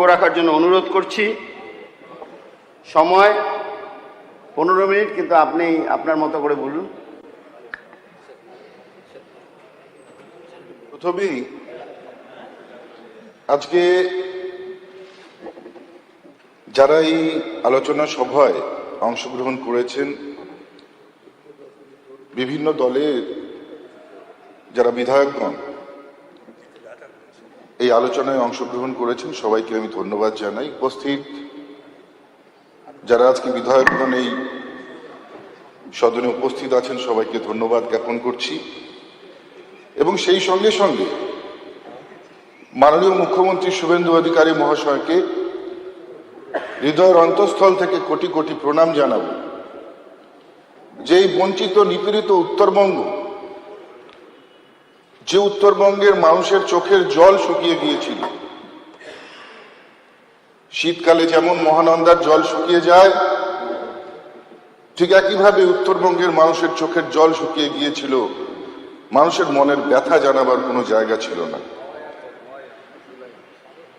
রাখার জন্য অনুরোধ করছি। সময় 15 মিনিট, কিন্তু আপনি আপনার মতো করে বলুন। প্রথমেই আজকে যারা এই আলোচনা সভায় অংশগ্রহণ করেছেন, বিভিন্ন দলের যারা বিধায়কগণ এই আলোচনায় অংশগ্রহণ করেছেন, সবাইকে আমি ধন্যবাদ জানাই। উপস্থিত যারা আজকে বিধায়কগণ এই সদনে উপস্থিত আছেন, সবাইকে ধন্যবাদ জ্ঞাপন করছি। এবং সেই সঙ্গে সঙ্গে মাননীয় মুখ্যমন্ত্রী শুভেন্দু অধিকারী মহাশয়কে হৃদয়ের অন্তঃস্থল থেকে কোটি কোটি প্রণাম জানাব। যেই বঞ্চিত নিপীড়িত উত্তরবঙ্গ, যে উত্তরবঙ্গের মানুষের চোখের জল শুকিয়ে গিয়েছিল, শীতকালে যেমন মহানন্দার জল শুকিয়ে যায়, ঠিক একইভাবে উত্তরবঙ্গের মানুষের চোখের জল শুকিয়ে গিয়েছিল। মানুষের মনের ব্যথা জানাবার কোনো জায়গা ছিল না।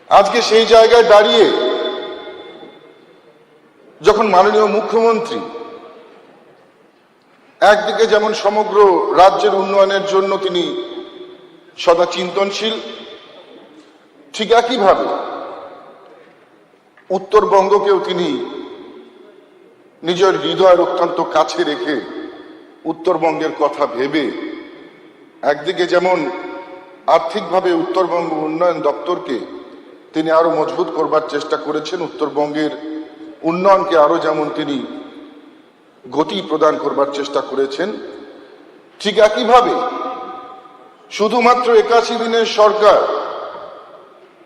আজকে সেই জায়গায় দাঁড়িয়ে যখন মাননীয় মুখ্যমন্ত্রী একদিকে যেমন সমগ্র রাজ্যের উন্নয়নের জন্য তিনি সদা চিন্তনশীল, ঠিক একইভাবে উত্তরবঙ্গকেও তিনি নিজের হৃদয়ের অত্যন্ত কাছে রেখে উত্তরবঙ্গের কথা ভেবে একদিকে যেমন আর্থিকভাবে উত্তরবঙ্গ উন্নয়ন দপ্তরকে তিনি আরো মজবুত করবার চেষ্টা করেছেন, উত্তরবঙ্গের উন্নয়নকে আরো যেমন তিনি গতি প্রদান করবার চেষ্টা করেছেন, ঠিক একইভাবে শুধুমাত্র 81 দিনের সরকার,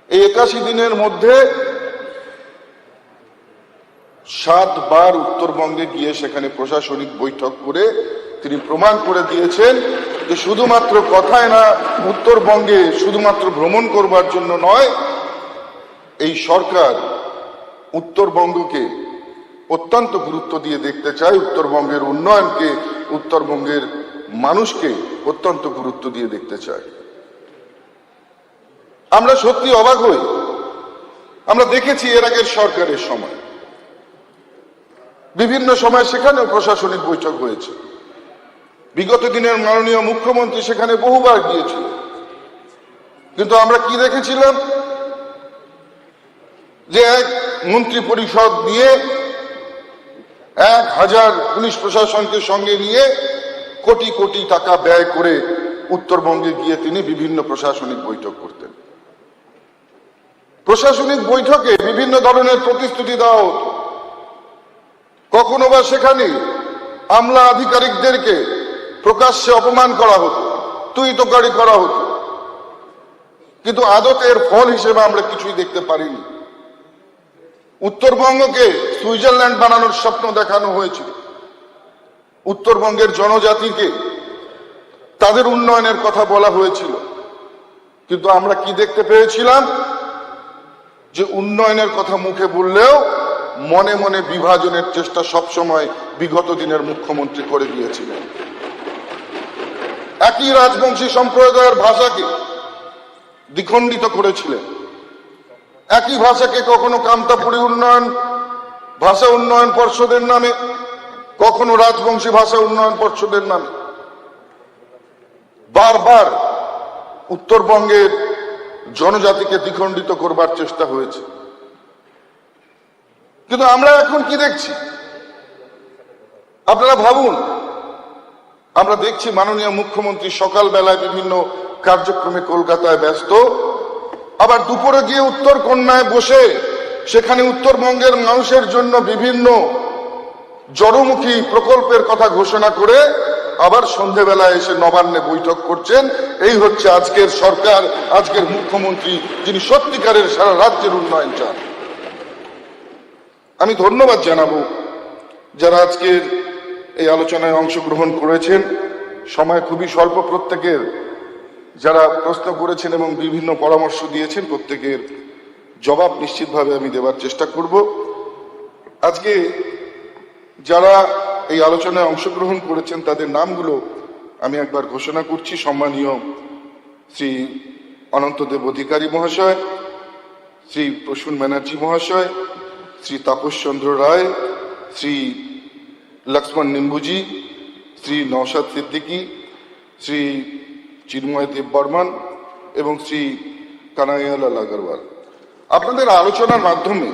এই 81 দিনের মধ্যে 7 বার উত্তরবঙ্গে গিয়ে সেখানে প্রশাসনিক বৈঠক করে তিনি প্রমাণ করে দিয়েছেন যে শুধুমাত্র কথায় না, উত্তরবঙ্গে শুধুমাত্র ভ্রমণ করবার জন্য নয়, এই সরকার উত্তরবঙ্গকে অত্যন্ত গুরুত্ব দিয়ে দেখতে চায়, উত্তরবঙ্গের উন্নয়নকে, উত্তরবঙ্গের মানুষকে অত্যন্ত গুরুত্ব দিয়ে দেখতে চায়। আমরা সত্যি অবাক হই। আমরা দেখেছি এর আগের সরকারের সময় বিভিন্ন সময় সেখানেও প্রশাসনিক বৈঠক হয়েছে। বিগত দিনের মাননীয় মুখ্যমন্ত্রী সেখানে বহুবার গিয়েছিল, কিন্তু আমরা কি দেখেছিলাম যে এক মন্ত্রী পরিষদ নিয়ে 1000 পুলিশ প্রশাসনকে সঙ্গে নিয়ে কোটি কোটি টাকা ব্যয় করে উত্তরবঙ্গে গিয়ে তিনি বিভিন্ন প্রশাসনিক বৈঠক করতেন। প্রশাসনিক বৈঠকে বিভিন্ন ধরনের প্রতিশ্রুতি দেওয়া হতো, কখনো বা সেখানে আমলা আধিকারিকদেরকে প্রকাশ্যে অপমান করা হতো, তুই-তোকারি করা হতো, কিন্তু আদতে এর ফল হিসেবে আমরা কিছুই দেখতে পারিনি। উত্তরবঙ্গকে সুইজারল্যান্ড বানানোর স্বপ্ন দেখানো হয়েছিল, উত্তরবঙ্গের জনজাতিকে তাদের উন্নয়নের কথা বলা হয়েছিল, কিন্তু আমরা কি দেখতে পেয়েছিলাম যে উন্নয়নের কথা মুখে বললেও মনে মনে বিভাজনের চেষ্টা সবসময় বিগত দিনের মুখ্যমন্ত্রী করে দিয়েছিলেন। একই রাজবংশী সম্প্রদায়ের ভাষাকে দ্বিখণ্ডিত করেছিলেন, একই ভাষাকে কখনো কামতাপুরী উন্নয়ন ভাষা উন্নয়ন পর্ষদের নামে, কখনো রাজবংশী ভাষা উন্নয়ন পর্ষদের নামে বারবার উত্তরবঙ্গের জনজাতিকে দ্বিখণ্ডিত করবার চেষ্টা হয়েছে। কিন্তু আমরা এখন কি দেখছি আপনারা ভাবুন। আমরা দেখছি মাননীয় মুখ্যমন্ত্রী সকালবেলায় বিভিন্ন কার্যক্রমে কলকাতায় ব্যস্ত, আবার দুপুরে গিয়ে উত্তরকন্যায় বসে সেখানে উত্তরবঙ্গের মানুষের জন্য বিভিন্ন জনমুখী প্রকল্পের কথা ঘোষণা করে আবার সন্ধেবেলায় এসে নবান্নে বৈঠক করছেন। এই হচ্ছে আজকের সরকার, আজকের মুখ্যমন্ত্রী, যিনি সত্যিকারের সারা রাজ্যের উন্নয়ন চান। আমি ধন্যবাদ জানাবো যারা আজকের এই আলোচনায় অংশগ্রহণ করেছেন। সময় খুবই স্বল্প প্রত্যেকের, যারা প্রশ্ন করেছেন এবং বিভিন্ন পরামর্শ দিয়েছেন প্রত্যেকের জবাব নিশ্চিতভাবে আমি দেওয়ার চেষ্টা করব। আজকে যারা এই আলোচনায় অংশগ্রহণ করেছেন তাদের নামগুলো আমি একবার ঘোষণা করছি। সম্মানীয় শ্রী অনন্তদেব অধিকারী মহাশয়, শ্রী প্রসূন ব্যানার্জি মহাশয়, শ্রী তাপস চন্দ্র রায়, শ্রী লক্ষ্মণ নিম্বুজি, শ্রী নওশাদ সিদ্দিকী, শ্রী চিন্ময় দেব বর্মন এবং শ্রী কানাইয়ালাল আগরওয়াল। আপনাদের আলোচনার মাধ্যমে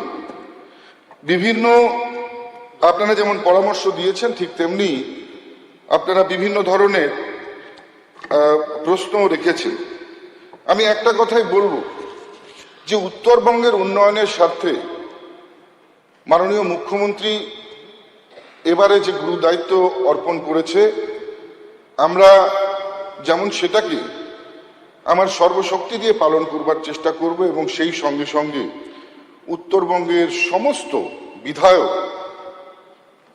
বিভিন্ন আপনারা যেমন পরামর্শ দিয়েছেন, ঠিক তেমনি আপনারা বিভিন্ন ধরনের প্রশ্ন রেখেছেন। আমি একটা কথাই বলবো যে উত্তরবঙ্গের উন্নয়নের স্বার্থে মাননীয় মুখ্যমন্ত্রী এবারে যে গুরু দায়িত্ব অর্পণ করেছে, আমরা যেমন সেটাকে আমার সর্বশক্তি দিয়ে পালন করবার চেষ্টা করব এবং সেই সঙ্গে সঙ্গে উত্তরবঙ্গের সমস্ত বিধায়ক,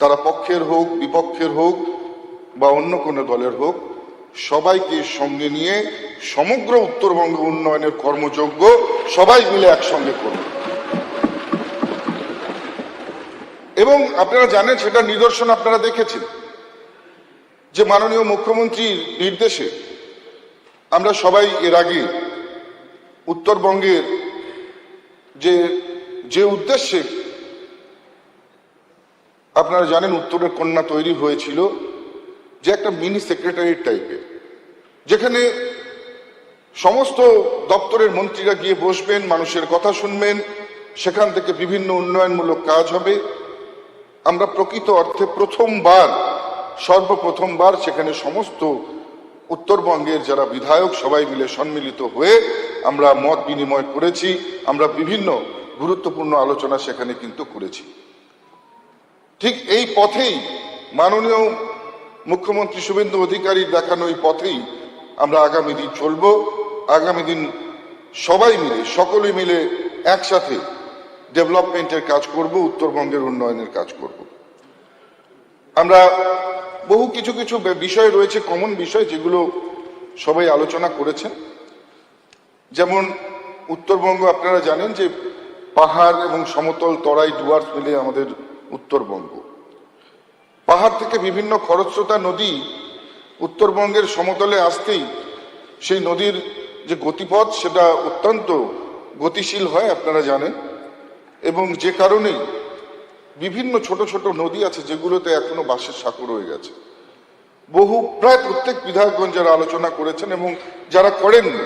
তারা পক্ষের হোক বিপক্ষের হোক বা অন্য কোনো দলের হোক, সবাইকে সঙ্গে নিয়ে সমগ্র উত্তরবঙ্গ উন্নয়নের কর্মযজ্ঞ সবাই মিলে একসঙ্গে করব। এবং আপনারা জানেন, সেটা নিদর্শন আপনারা দেখেছেন যে মাননীয় মুখ্যমন্ত্রীর নির্দেশে আমরা সবাই এর আগে উত্তরবঙ্গের যে উদ্দেশ্যে আপনারা জানেন উত্তরের কন্যা তৈরি হয়েছিল, যে একটা মিনি সেক্রেটারিয়েট টাইপের, যেখানে সমস্ত দপ্তরের মন্ত্রীরা গিয়ে বসবেন, মানুষের কথা শুনবেন, সেখান থেকে বিভিন্ন উন্নয়নমূলক কাজ হবে। আমরা প্রকৃত অর্থে সর্বপ্রথমবার সেখানে সমস্ত উত্তরবঙ্গের যারা বিধায়ক সবাই মিলে সম্মিলিত হয়ে আমরা মত বিনিময় করেছি, আমরা বিভিন্ন গুরুত্বপূর্ণ আলোচনা সেখানে কিন্তু করেছি। ঠিক এই পথেই মাননীয় মুখ্যমন্ত্রী শুভেন্দু অধিকারীর দেখানো এই পথেই আমরা আগামী দিন চলব। আগামী দিন সবাই মিলে, সকলে মিলে একসাথে ডেভেলপমেন্টের কাজ করব, উত্তরবঙ্গের উন্নয়নের কাজ করব। আমরা বহু কিছু বিষয় রয়েছে, কমন বিষয়, যেগুলো সবাই আলোচনা করেছেন। যেমন উত্তরবঙ্গ আপনারা জানেন যে পাহাড় এবং সমতল তরাই ডুয়ার্স মিলে আমাদের উত্তরবঙ্গ। পাহাড় থেকে বিভিন্ন খরস্রোতা নদী উত্তরবঙ্গের সমতলে আসতেই সেই নদীর যে গতিপথ সেটা অত্যন্ত গতিশীল হয়, আপনারা জানেন। এবং যে কারণেই বিভিন্ন ছোট ছোট নদী আছে যেগুলোতে এখনো বাঁশের সাঁকো রয়ে গেছে। প্রায় প্রত্যেক বিধায়কগণ যারা আলোচনা করেছেন এবং যারা করেননি,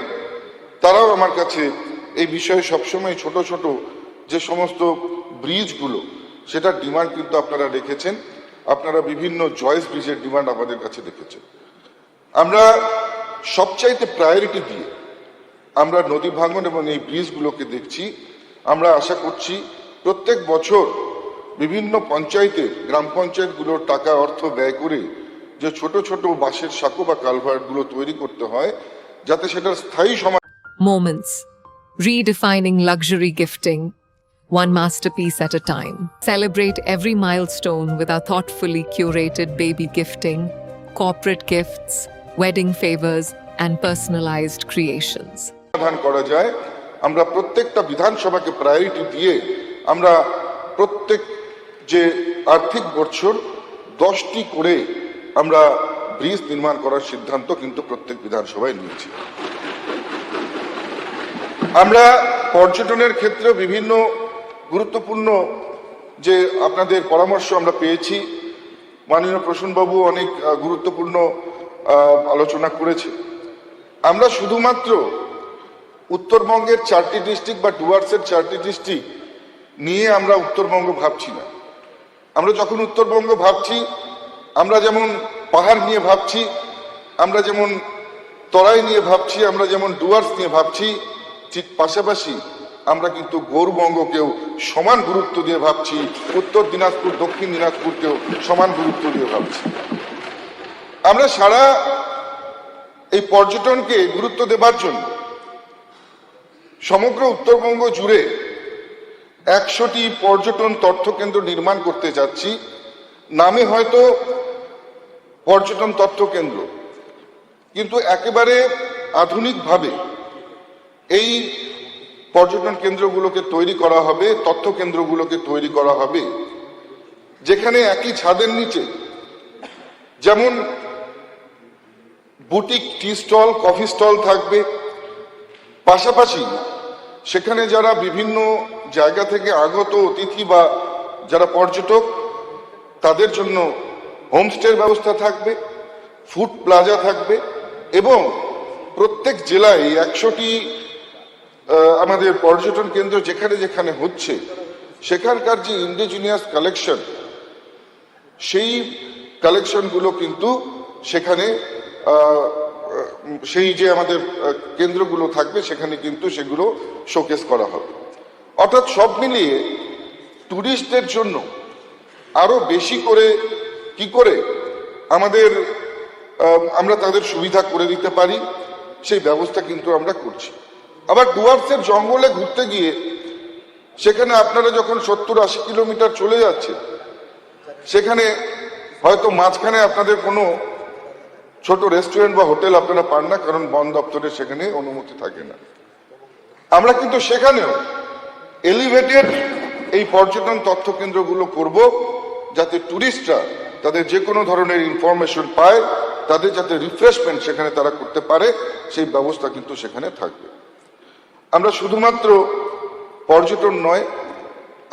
তারাও আমার কাছে এই বিষয়ে সবসময় ছোট ছোট যে সমস্ত ব্রিজগুলো, সেটার ডিমান্ড কিন্তু আপনারা রেখেছেন। আপনারা বিভিন্ন জয়েস ব্রিজের ডিমান্ড আমাদের কাছে রেখেছেন। আমরা সবচাইতে প্রায়োরিটি দিয়ে আমরা নদী ভাঙন এবং এই ব্রিজগুলোকে দেখছি। আমরা আশা করছি প্রত্যেক বছর বিভিন্ন পঞ্চায়েতে, গ্রাম পঞ্চায়েতগুলোর টাকা অর্থ ব্যয় করে যে ছোট ছোট বাঁশের সাঁকো বা কালভার্টগুলো তৈরি করতে হয়, যাতে সেটার স্থায়ী সমাধান। Moments. Redefining luxury gifting. One masterpiece at a time. Celebrate every milestone with our thoughtfully curated baby gifting, corporate gifts, wedding favors, and personalized creations. সমাধান করা যায়। আমরা প্রত্যেকটা বিধানসভাকে প্রায়োরিটি দিয়ে আমরা প্রত্যেক যে আর্থিক বছর 10টি করে আমরা ব্রিজ নির্মাণ করার সিদ্ধান্ত কিন্তু প্রত্যেক বিধানসভায় নিয়েছি। আমরা পর্যটনের ক্ষেত্রে বিভিন্ন গুরুত্বপূর্ণ যে আপনাদের পরামর্শ আমরা পেয়েছি। মাননীয় প্রসূনবাবু অনেক গুরুত্বপূর্ণ আলোচনা করেছে। আমরা শুধুমাত্র উত্তরবঙ্গের 4টি ডিস্ট্রিক্ট বা ডুয়ার্সের 4টি ডিস্ট্রিক্ট নিয়ে আমরা উত্তরবঙ্গ ভাবছি না। আমরা যখন উত্তরবঙ্গ ভাবছি, আমরা যেমন পাহাড় নিয়ে ভাবছি, আমরা যেমন তরাই নিয়ে ভাবছি, আমরা যেমন ডুয়ার্স নিয়ে ভাবছি, ঠিক পাশাপাশি আমরা কিন্তু গৌরবঙ্গকেও সমান গুরুত্ব দিয়ে ভাবছি, উত্তর দিনাজপুর দক্ষিণ দিনাজপুরকেও সমান গুরুত্ব দিয়ে ভাবছি। আমরা সারা এই পর্যটনকে গুরুত্ব দেবার জন্য সমগ্র উত্তরবঙ্গ জুড়ে 100টি পর্যটন তথ্যকেন্দ্র নির্মাণ করতে যাচ্ছি। নামে হয়তো পর্যটন তথ্যকেন্দ্র, কিন্তু একেবারে আধুনিকভাবে এই পর্যটন কেন্দ্রগুলোকে তৈরি করা হবে, তথ্য কেন্দ্রগুলোকে তৈরি করা হবে, যেখানে একই ছাদের নিচে যেমন boutique tea stall, coffee stall থাকবে, পাশাপাশি সেখানে যারা বিভিন্ন জায়গা থেকে আগত অতিথি বা যারা পর্যটক, তাদের জন্য হোমস্টের ব্যবস্থা থাকবে, ফুড প্লাজা থাকবে এবং প্রত্যেক জেলায় 100টি আমাদের পর্যটন কেন্দ্র যেখানে যেখানে হচ্ছে সেখানকার যে ইন্ডিজিনিয়াস কালেকশন, সেই কালেকশনগুলো কিন্তু সেখানে সেই যে আমাদের কেন্দ্রগুলো থাকবে সেখানে কিন্তু সেগুলো শোকেস করা হবে। অর্থাৎ সব মিলিয়ে ট্যুরিস্টদের জন্য আরো বেশি করে কি করে আমরা তাদের সুবিধা করে দিতে পারি সেই ব্যবস্থা কিন্তু আমরা করছি। আবার ডুয়ার্সের জঙ্গলে ঘুরতে গিয়ে সেখানে আপনারা যখন 70-80 কিলোমিটার চলে যাচ্ছে, সেখানে হয়তো মাঝখানে আপনাদের কোনো ছোট রেস্টুরেন্ট বা হোটেল আপনারা পান না, কারণ বন দপ্তরের সেখানে অনুমতি থাকে না। আমরা কিন্তু সেখানেও এলিভেটেড এই পর্যটন তথ্য কেন্দ্রগুলো করব, যাতে ট্যুরিস্টরা তাদের যে কোনো ধরনের ইনফরমেশন পায়, তাদের যাতে রিফ্রেশমেন্ট সেখানে তারা করতে পারে সেই ব্যবস্থা কিন্তু সেখানে থাকবে। আমরা শুধুমাত্র পর্যটন নয়,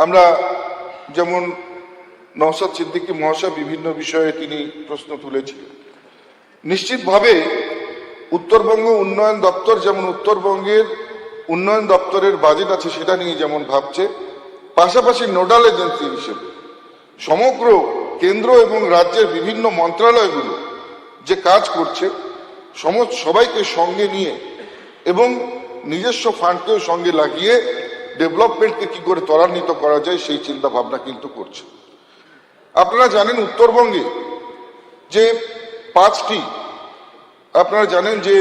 আমরা যেমন নওশাদ সিদ্দিকী মহাশয় বিভিন্ন বিষয়ে তিনি প্রশ্ন তুলেছিলেন, নিশ্চিতভাবে উত্তরবঙ্গ উন্নয়ন দপ্তর যেমন উত্তরবঙ্গের উন্নয়ন দপ্তরের বাজেট আছে সেটা নিয়ে যেমন ভাবছে, পাশাপাশি নোডাল এজেন্সি হিসেবে সমগ্র কেন্দ্র এবং রাজ্যের বিভিন্ন মন্ত্রণালয়গুলো যে কাজ করছে সবাইকে সঙ্গে নিয়ে এবং নিজস্ব ফান্ডকেও সঙ্গে লাগিয়ে ডেভেলপমেন্টকে কি করে ত্বরান্বিত করা যায় সেই চিন্তা ভাবনা কিন্তু করছে। আপনারা জানেন উত্তরবঙ্গে যে 5টি আপনারা জানেন যে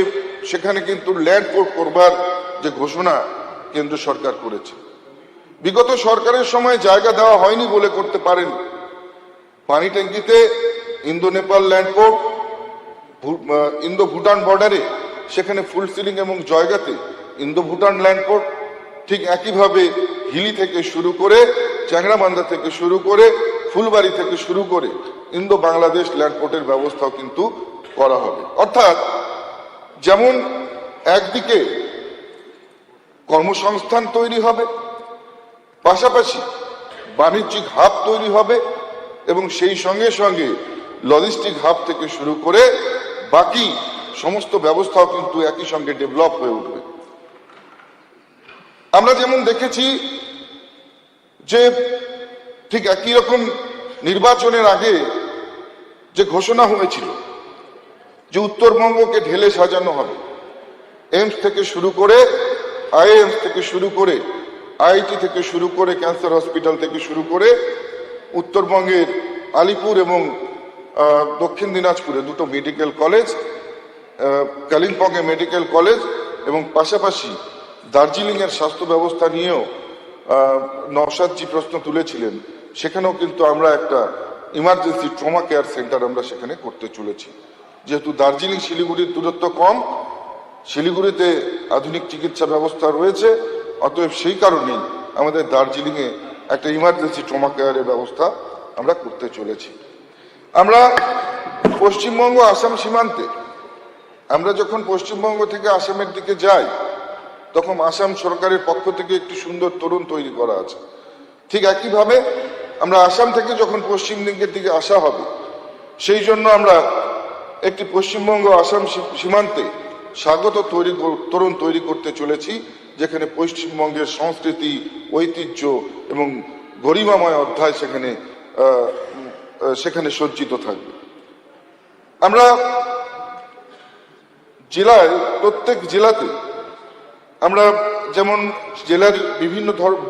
সেখানে কিন্তু ল্যান্ড কোর্ট করবার যে ঘোষণা কেন্দ্র সরকার করেছে। বিগত সরকারের সময় জায়গা দেওয়া হয়নি বলে করতে পারেন। পানি ট্যাঙ্কিতে Indo Nepal land court, Indo Bhutan বর্ডারে সেখানে ফুলসিলিং এবং জয়গাতে ইন্দো ভুটান ল্যান্ড কোর্ট, ঠিক একইভাবে হিলি থেকে শুরু করে চ্যাংড়াবান্ধা থেকে শুরু করে ফুলবাড়ি থেকে শুরু করে ইন্দো বাংলাদেশ ল্যান্ড কোর্টের ব্যবস্থাও কিন্তু করা হবে। অর্থাৎ যেমন একদিকে কর্মসংস্থান তৈরি হবে, পাশাপাশি বাণিজ্যিক হাব তৈরি হবে এবং সেই সঙ্গে সঙ্গে লজিস্টিক হাব থেকে শুরু করে বাকি সমস্ত ব্যবস্থাও কিন্তু একই সঙ্গে ডেভেলপ হয়ে উঠবে। আমরা যেমন দেখেছি যে ঠিক একই রকম নির্বাচনের আগে যে ঘোষণা হয়েছিল যে উত্তরবঙ্গকে ঢেলে সাজানো হবে, এইমস থেকে শুরু করে আইএমস থেকে শুরু করে আইআইটি থেকে শুরু করে ক্যান্সার হসপিটাল থেকে শুরু করে উত্তরবঙ্গের আলিপুর এবং দক্ষিণ দিনাজপুরে 2টো মেডিকেল কলেজ, কালিম্পংয়ে মেডিকেল কলেজ এবং পাশাপাশি দার্জিলিংয়ের স্বাস্থ্য ব্যবস্থা নিয়েও নওশাদজি প্রশ্ন তুলেছিলেন, সেখানেও কিন্তু আমরা একটা ইমার্জেন্সি ট্রমা কেয়ার সেন্টার আমরা সেখানে করতে চলেছি। যেহেতু দার্জিলিং শিলিগুড়ির দূরত্ব কম, শিলিগুড়িতে আধুনিক চিকিৎসা ব্যবস্থা রয়েছে, অতএব সেই কারণেই আমাদের দার্জিলিংয়ে একটা ইমার্জেন্সি ট্রমা কেয়ারের ব্যবস্থা আমরা করতে চলেছি। আমরা পশ্চিমবঙ্গ আসাম সীমান্তে আমরা যখন পশ্চিমবঙ্গ থেকে আসামের দিকে যাই তখন আসাম সরকারের পক্ষ থেকে একটি সুন্দর তরুণ তৈরি করা আছে। ঠিক একইভাবে আমরা আসাম থেকে যখন পশ্চিম দিকের দিকে আসা হবে সেই জন্য আমরা একটি পশ্চিমবঙ্গ আসাম সীমান্তে স্বাগত তরুণ তৈরি করতে চলেছি, যেখানে পশ্চিমবঙ্গের সংস্কৃতি, ঐতিহ্য এবং গরিমাময় অধ্যায় সেখানে সজ্জিত থাকবে। আমরা জেলায় প্রত্যেক জেলাতে আমরা যেমন জেলার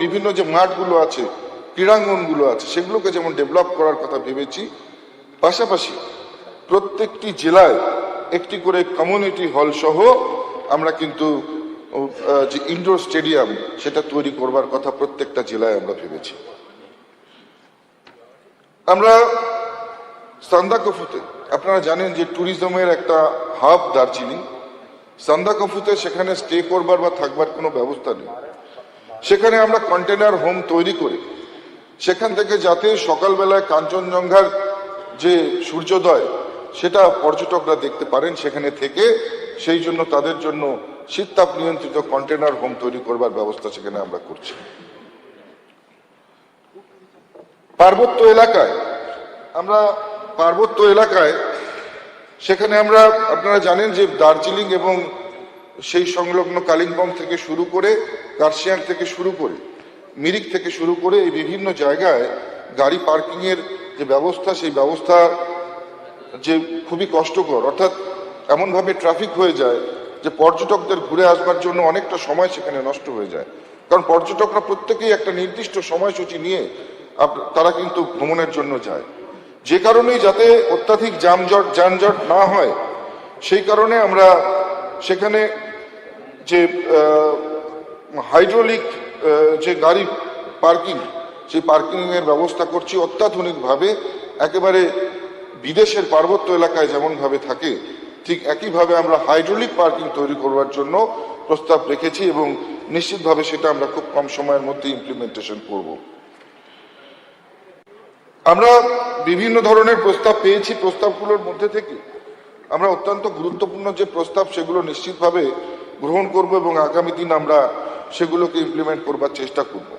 বিভিন্ন যে মাঠগুলো আছে, ক্রীড়াঙ্গনগুলো আছে, সেগুলোকে যেমন ডেভেলপ করার কথা ভেবেছি, পাশাপাশি প্রত্যেকটি জেলায় একটি করে কমিউনিটি হল সহ আমরা কিন্তু যে ইনডোর স্টেডিয়াম সেটা তৈরি করবার কথা প্রত্যেকটা জেলায় আমরা ভেবেছি। আমরা সান্দাকফুতে আপনারা জানেন যে ট্যুরিজমের একটা হাব দার্জিলিং। সান্দাকফুতে সেখানে স্টে করবার বা থাকবার কোনো ব্যবস্থা নেই। সেখানে আমরা কন্টেনার হোম তৈরি করে সেখান থেকে যাতে সকালবেলায় কাঞ্চনজঙ্ঘার যে সূর্যোদয় সেটা পর্যটকরা দেখতে পারেন সেখানে থেকে, সেই জন্য তাদের জন্য শীততাপ নিয়ন্ত্রিত কন্টেনার হোম তৈরি করবার ব্যবস্থা সেখানে আমরা করছি। পার্বত্য এলাকায় সেখানে আমরা, আপনারা জানেন যে দার্জিলিং এবং সেই সংলগ্ন কালিম্পং থেকে শুরু করে, কার্শিয়াং থেকে শুরু করে, মিরিক থেকে শুরু করে এই বিভিন্ন জায়গায় গাড়ি পার্কিং এর যে ব্যবস্থা, সেই ব্যবস্থা যে খুবই কষ্টকর, অর্থাৎ এমনভাবে ট্রাফিক হয়ে যায় যে পর্যটকদের ঘুরে আসবার জন্য অনেকটা সময় সেখানে নষ্ট হয়ে যায়। কারণ পর্যটকরা প্রত্যেকেই একটা নির্দিষ্ট সময়সূচি নিয়ে তারা কিন্তু ভ্রমণের জন্য যায়, যে কারণেই যাতে অত্যাধিক যানজট না হয় সেই কারণে আমরা সেখানে যে হাইড্রোলিক যে গাড়ি পার্কিং, সেই পার্কিং এর ব্যবস্থা করছি অত্যাধুনিকভাবে। একেবারে বিদেশের পার্বত্য এলাকায় যেমন ভাবে থাকে ঠিক একইভাবে আমরা হাইড্রোলিক পার্কিং তৈরি করবার জন্য প্রস্তাব রেখেছি এবং নিশ্চিতভাবে সেটা আমরা খুব কম সময়ের মধ্যে ইমপ্লিমেন্টেশন করব। আমরা বিভিন্ন ধরনের প্রস্তাব পেয়েছি। প্রস্তাবগুলোর মধ্যে থেকে আমরা অত্যন্ত গুরুত্বপূর্ণ যে প্রস্তাব সেগুলো নিশ্চিতভাবে গ্রহণ করব এবং আগামী দিন আমরা সেগুলোকে ইমপ্লিমেন্ট করবার চেষ্টা করব।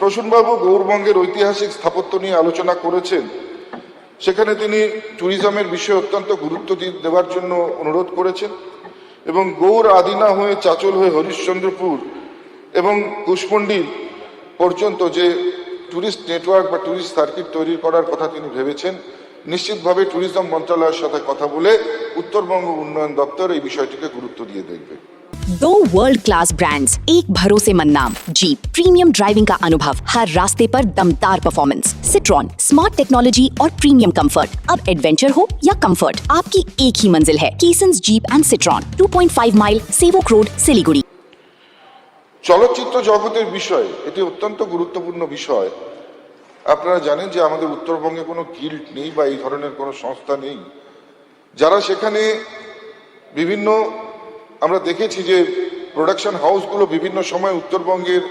প্রসূনবাবু গৌরবঙ্গের ঐতিহাসিক স্থাপত্য নিয়ে আলোচনা করেছেন। সেখানে তিনি ট্যুরিজমের বিষয়ে অত্যন্ত গুরুত্ব দেওয়ার জন্য অনুরোধ করেছেন এবং গৌড় আদিনা হয়ে চাচল হয়ে হরিশ্চন্দ্রপুর এবং কুশমন্ডি পর্যন্ত যে ট্যুরিস্ট নেটওয়ার্ক বা ট্যুরিস্ট সার্কিট তৈরি করার কথা তিনি ভেবেছেন। নিশ্চিতভাবে ট্যুরিজম মন্ত্রণালয়ের সাথে কথা বলে উত্তরবঙ্গ উন্নয়ন দপ্তর এই বিষয়টিকে গুরুত্ব দিয়ে দেখবে। दो वर्ल्ड क्लास ब्रांड्स, एक भरोसेमंद नाम, जीप, प्रीमियम ड्राइविंग का अनुभव, हर रास्ते पर दमदार परफॉर्मेंस, सिट्रॉन, स्मार्ट टेक्नोलॉजी और प्रीमियम कंफर्ट। अब एडवेंचर हो या कंफर्ट, आपकी एक ही मंजिल है, केसन्स जीप एंड सिट्रॉन, 2.5 माइल, सेवक रोड, सिलीगुड़ी। চলচ্চিত্র জগতের বিষয় এটি অত্যন্ত গুরুত্বপূর্ণ বিষয়। আপনারা জানেন যে আমাদের উত্তরবঙ্গে কোনো গিল্ড নেই বা এই ধরনের কোনো সংস্থা নেই যারা সেখানে বিভিন্ন, আমরা দেখেছি যে প্রোডাকশন হাউসগুলো বিভিন্ন সময় উত্তরবঙ্গের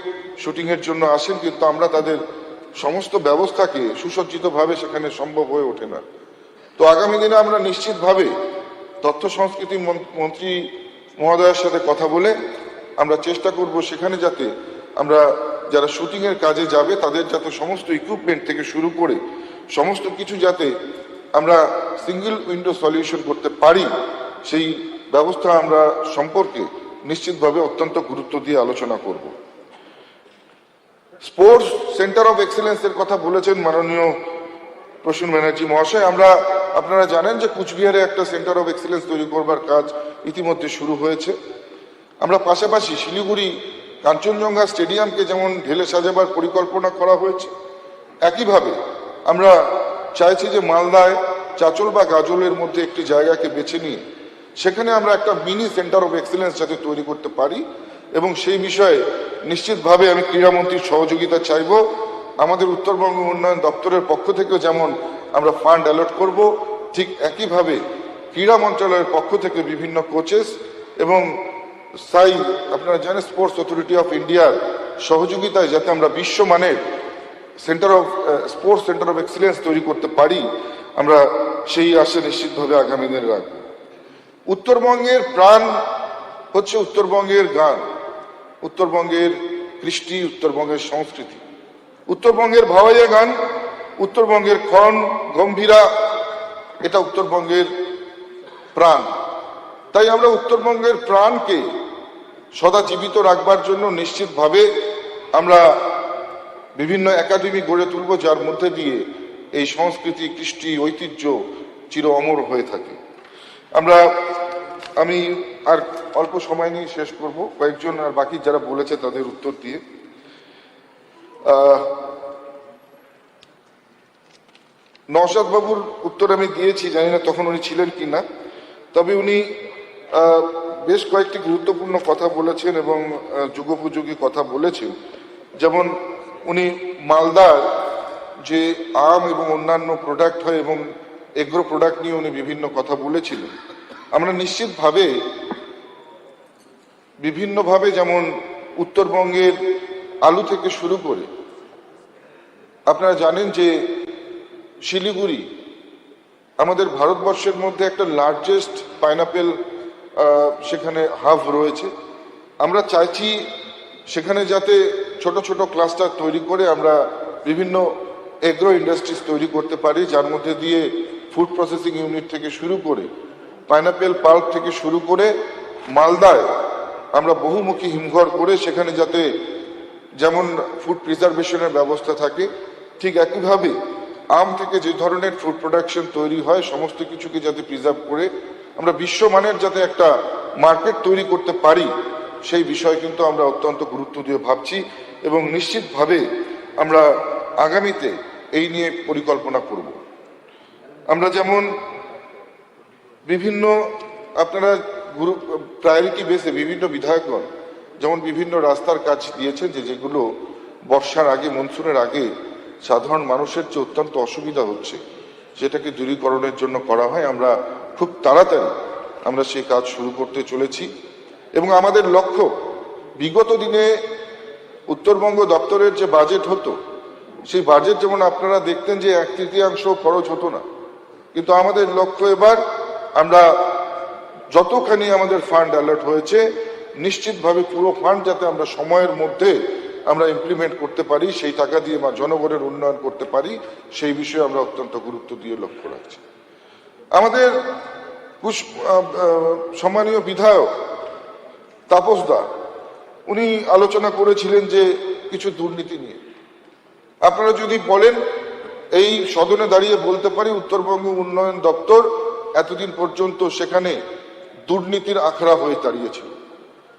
শুটিংয়ের জন্য আসেন, কিন্তু আমরা তাদের সমস্ত ব্যবস্থাকে সুসজ্জিতভাবে সেখানে সম্ভব হয়ে ওঠে না। তো আগামী দিনে আমরা নিশ্চিতভাবে তথ্য সংস্কৃতি মন্ত্রী মহোদয়ের সাথে কথা বলে আমরা চেষ্টা করব সেখানে যাতে আমরা যারা শুটিংয়ের কাজে যাবে তাদের যাতে সমস্ত ইকুইপমেন্ট থেকে শুরু করে সমস্ত কিছু যাতে আমরা সিঙ্গেল উইন্ডো সলিউশন করতে পারি, সেই ব্যবস্থা আমরা সম্পর্কে নিশ্চিতভাবে অত্যন্ত গুরুত্ব দিয়ে আলোচনা করব। স্পোর্টস সেন্টার অফ এক্সেলেন্সের কথা বলেছেন মাননীয় প্রসূন ব্যানার্জি মহাশয়। আপনারা জানেন যে কুচবিহারে একটা সেন্টার অফ এক্সেলেন্স তৈরি করবার কাজ ইতিমধ্যে শুরু হয়েছে। আমরা পাশাপাশি শিলিগুড়ি কাঞ্চনজঙ্ঘা স্টেডিয়ামকে যেমন ঢেলে সাজাবার পরিকল্পনা করা হয়েছে, একইভাবে আমরা চাইছি যে মালদায় চাচল বা গাজলের মধ্যে একটি জায়গাকে বেছে নিয়ে সেখানে আমরা একটা মিনি সেন্টার অফ এক্সেলেন্স যাতে তৈরি করতে পারি এবং সেই বিষয়ে নিশ্চিতভাবে আমি ক্রীড়ামন্ত্রীর সহযোগিতা চাইব। আমাদের উত্তরবঙ্গ উন্নয়ন দপ্তরের পক্ষ থেকেও যেমন আমরা ফান্ড অ্যালট করব, ঠিক একইভাবে ক্রীড়া মন্ত্রণালয়ের পক্ষ থেকে বিভিন্ন কোচেস এবং আপনারা জানেন স্পোর্টস অথরিটি অফ ইন্ডিয়ার সহযোগিতায় যাতে আমরা বিশ্বমানের স্পোর্টস সেন্টার অফ এক্সেলেন্স তৈরি করতে পারি, আমরা সেই আশা নিশ্চিতভাবে আগামী দিনে রাখব। উত্তরবঙ্গের প্রাণ হচ্ছে উত্তরবঙ্গের গান, উত্তরবঙ্গের কৃষ্টি, উত্তরবঙ্গের সংস্কৃতি, উত্তরবঙ্গের ভাওয়াইয়া গান, উত্তরবঙ্গের খন গম্ভীরা, এটা উত্তরবঙ্গের প্রাণ। তাই আমরা উত্তরবঙ্গের প্রাণকে সদা জীবিত রাখবার জন্য নিশ্চিতভাবে আমরা বিভিন্ন একাডেমি গড়ে তুলব, যার মধ্যে দিয়ে এই সংস্কৃতি, কৃষ্টি, ঐতিহ্য চির অমর হয়ে থাকে। আমি আর অল্প সময় নিয়ে শেষ করব, কয়েকজন আর বাকি যারা বলেছে তাদের উত্তর দিয়ে। নওশাদ বাবুর উত্তর আমি দিয়েছি, জানি না তখন উনি ছিলেন কিনা, তবে উনি বেশ কয়েকটি গুরুত্বপূর্ণ কথা বলেছেন এবং যুগোপযোগী কথা বলেছেন। যেমন উনি মালদার যে আম এবং অন্যান্য প্রোডাক্ট হয় এবং এগ্রো প্রোডাক্ট নিয়ে উনি বিভিন্ন কথা বলেছিলেন। আমরা বিভিন্নভাবে যেমন উত্তরবঙ্গের আলু থেকে শুরু করে, আপনারা জানেন যে শিলিগুড়ি আমাদের ভারতবর্ষের মধ্যে একটা লার্জেস্ট পাইনাপেল সেখানে হাব রয়েছে। আমরা চাইছি সেখানে যাতে ছোট ছোট ক্লাস্টার তৈরি করে আমরা বিভিন্ন এগ্রো ইন্ডাস্ট্রিজ তৈরি করতে পারি, যার মধ্যে দিয়ে ফুড প্রসেসিং ইউনিট থেকে শুরু করে পাইনাপেল পাল্প থেকে শুরু করে মালদায় আমরা বহুমুখী হিমঘর করে সেখানে যাতে যেমন ফুড প্রিজার্ভেশনের ব্যবস্থা থাকে, ঠিক একইভাবে আম থেকে যে ধরনের ফুড প্রোডাকশন তৈরি হয় সমস্ত কিছুকে যাতে প্রিজার্ভ করে আমরা বিশ্বমানের যাতে একটা মার্কেট তৈরি করতে পারি, সেই বিষয় কিন্তু আমরা অত্যন্ত গুরুত্ব দিয়ে ভাবছি এবং নিশ্চিতভাবে আমরা আগামীতে এই নিয়ে পরিকল্পনা করব। আমরা যেমন বিভিন্ন আপনারা প্রায়োরিটি বেসে বিভিন্ন বিধায়কগণ যেমন বিভিন্ন রাস্তার কাজ দিয়েছেন যেগুলো বর্ষার আগে মনসুনের আগে সাধারণ মানুষের যে অত্যন্ত অসুবিধা হচ্ছে সেটাকে দূরীকরণের জন্য করা হয়। আমরা খুব তাড়াতাড়ি আমরা সেই কাজ শুরু করতে চলেছি এবং আমাদের লক্ষ্য বিগত দিনে উত্তরবঙ্গ দপ্তরের যে বাজেট হতো সেই বাজেট যেমন আপনারা দেখতেন যে 1/3 খরচ হতো না, কিন্তু আমাদের লক্ষ্য এবার আমরা যতখানি আমাদের ফান্ড অ্যালার্ট হয়েছে নিশ্চিতভাবে পুরো ফান্ড যাতে আমরা সময়ের মধ্যে আমরা ইমপ্লিমেন্ট করতে পারি, সেই টাকা দিয়ে জনগণের উন্নয়ন করতে পারি, সেই বিষয়ে আমরা অত্যন্ত গুরুত্ব দিয়ে লক্ষ্য রাখছি। আমাদের সম্মানীয় বিধায়ক তাপস দা উনি আলোচনা করেছিলেন যে কিছু দুর্নীতি নিয়ে। আপনারা যদি বলেন এই সদনে দাঁড়িয়ে বলতে পারি উত্তরবঙ্গ উন্নয়ন দপ্তর এতদিন পর্যন্ত সেখানে দুর্নীতির আখড়া হয়ে দাঁড়িয়েছিল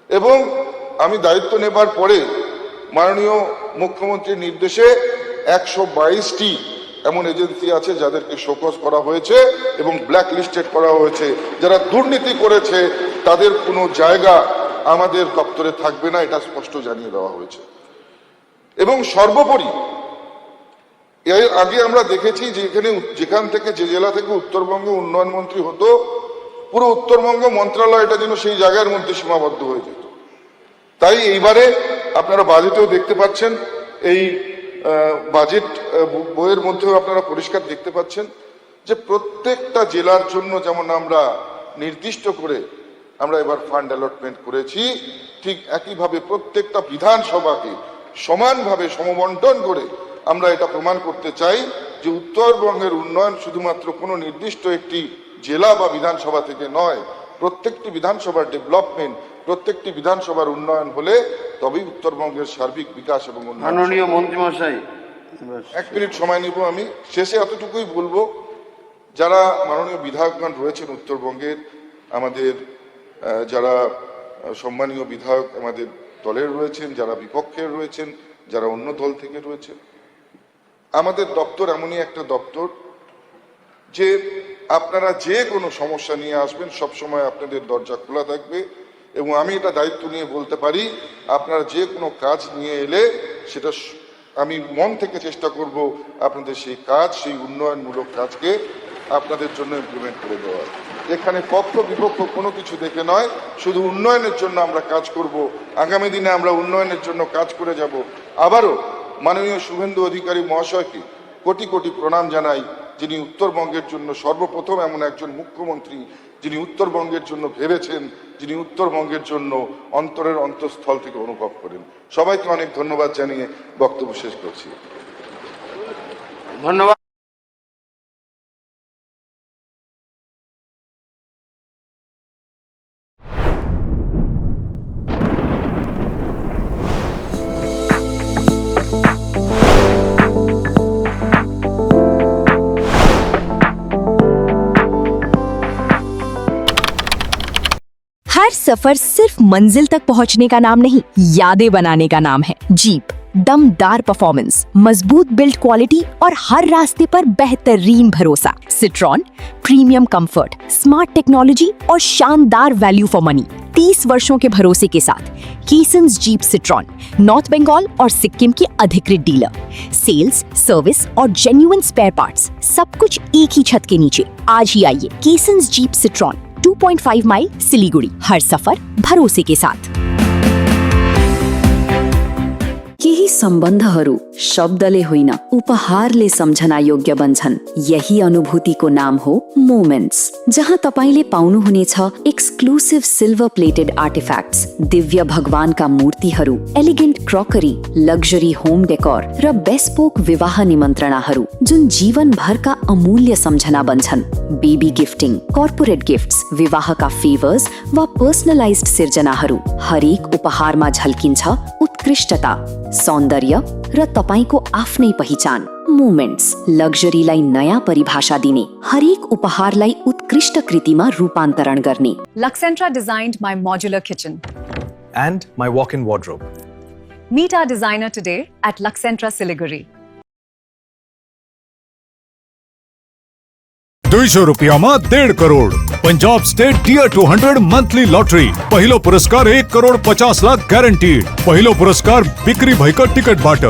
এবং আমি দায়িত্ব নেবার পরে মাননীয় মুখ্যমন্ত্রীর নির্দেশে 122টি এমন এজেন্সি আছে যাদেরকে শোকজ করা হয়েছে এবং ব্ল্যাক লিস্টেড করা হয়েছে। যারা দুর্নীতি করেছে তাদের কোনো জায়গা আমাদের দপ্তরে থাকবে না, এটা স্পষ্ট জানিয়ে দেওয়া হয়েছে। এবং সর্বোপরি এর আগে আমরা দেখেছি যে যেখান থেকে যে জেলা থেকে উত্তরবঙ্গ উন্নয়ন মন্ত্রী হতো পুরো উত্তরবঙ্গ মন্ত্রণালয়টা যেন সেই জায়গার মধ্যে সীমাবদ্ধ হয়ে যেত। তাই এইবারে আপনারা বাজেটেও দেখতে পাচ্ছেন, এই বাজেট বইয়ের মধ্যেও আপনারা পরিষ্কার দেখতে পাচ্ছেন যে প্রত্যেকটা জেলার জন্য যেমন আমরা নির্দিষ্ট করে আমরা এবার ফান্ড অ্যালটমেন্ট করেছি, ঠিক একইভাবে প্রত্যেকটা বিধানসভাকে সমানভাবে সমবন্টন করে আমরা এটা প্রমাণ করতে চাই যে উত্তরবঙ্গের উন্নয়ন শুধুমাত্র কোনো নির্দিষ্ট একটি জেলা বা বিধানসভা থেকে নয়, প্রত্যেকটি বিধানসভার ডেভেলপমেন্ট, প্রত্যেকটি বিধানসভার উন্নয়ন হলে তবেই উত্তরবঙ্গের সার্বিক বিকাশ এবং উন্নয়ন। মাননীয় মন্ত্রীমশাই, 1 মিনিট সময় নিব। আমি শেষে এতটুকুই বলবো, যারা মাননীয় বিধায়কগণ রয়েছেন উত্তরবঙ্গের, আমাদের যারা সম্মানীয় বিধায়ক আমাদের দলের রয়েছেন, যারা বিপক্ষের রয়েছেন, যারা অন্য দল থেকে রয়েছেন, আমাদের দপ্তর এমনই একটা দপ্তর যে আপনারা যে কোনো সমস্যা নিয়ে আসবেন সবসময় আপনাদের দরজা খোলা থাকবে এবং আমি এটা দায়িত্ব নিয়ে বলতে পারি আপনারা যে কোনো কাজ নিয়ে এলে সেটা আমি মন থেকে চেষ্টা করব আপনাদের সেই কাজ, সেই উন্নয়নমূলক কাজকে আপনাদের জন্য ইমপ্লিমেন্ট করে দেওয়া। এখানে পক্ষ বিপক্ষ কোনো কিছু দেখে নয়, শুধু উন্নয়নের জন্য আমরা কাজ করব। আগামী দিনে আমরা উন্নয়নের জন্য কাজ করে যাব। আবারও মাননীয় শুভেন্দু অধিকারী মহাশয়কে কোটি কোটি প্রণাম জানাই, যিনি উত্তরবঙ্গের জন্য সর্বপ্রথম এমন একজন মুখ্যমন্ত্রী যিনি উত্তরবঙ্গের জন্য ভেবেছেন, যিনি উত্তরবঙ্গের জন্য অন্তরের অন্তঃস্থল থেকে অনুভব করেন। সবাইকে অনেক ধন্যবাদ জানিয়ে বক্তব্য শেষ করছি। ধন্যবাদ। हर सफर सिर्फ मंजिल तक पहुंचने का नाम नहीं, यादें बनाने का नाम है। जीप, दमदार परफॉर्मेंस, मजबूत बिल्ड क्वालिटी और हर रास्ते पर बेहतरीन भरोसा। Citroen, premium comfort, smart technology और शानदार वैल्यू फॉर मनी। 30 वर्षों के भरोसे के साथ केसन्स जीप सिट्रॉन, नॉर्थ बंगाल और सिक्किम की अधिकृत डीलर। सेल्स, सर्विस और जेन्युइन स्पेयर पार्ट्स, सब कुछ एक ही छत के नीचे। आज ही आइए केसन्स जीप सिट्रॉन, 2.5 माइल सिलीगुड़ी। हर सफर भरोसे के साथ। यही सम्बन्धहरू शब्दले होइन उपहारले सम्झना योग्य बन्छन्। यही अनुभूतिको नाम हो मोमेन्ट्स, जहाँ तपाईले पाउनुहुनेछ एक्सक्लुसिभ सिल्भर प्लेटेड आर्टिफ्याक्ट्स, दिव्य भगवानका मूर्तिहरू, elegant crockery, luxury home decor र बेस्पोक विवाह निमन्त्रणाहरू जुन जीवनभरका अमूल्य सम्झना बन्छन्। बेबी गिफ्टिङ, कर्पोरेट गिफ्ट्स, विवाहका फेभर्स वा पर्सनलाइज्ड सिर्जनाहरू, हरेक उपहारमा झल्किन्छ उत्कृष्टता, सौन्दर्य र तपाईको आफ्नै पहिचान। मोमेन्ट्स, लग्जरीलाई नयाँ परिभाषा दिने, हरेक उपहारलाई उत्कृष्ट कृतिमा रूपान्तरण गर्ने। Luxentra designed my modular kitchen. And my walk-in wardrobe. Meet our designer today at Luxentra Siliguri. 200 रुपयामा 1.5 crore. Punjab state dear 200 monthly lottery. पहिलो पुरस्कार 1 करोड 50 लाख ग्यारेन्टीड। पहिलो पुरस्कार बिक्री भएका टिकटबाट।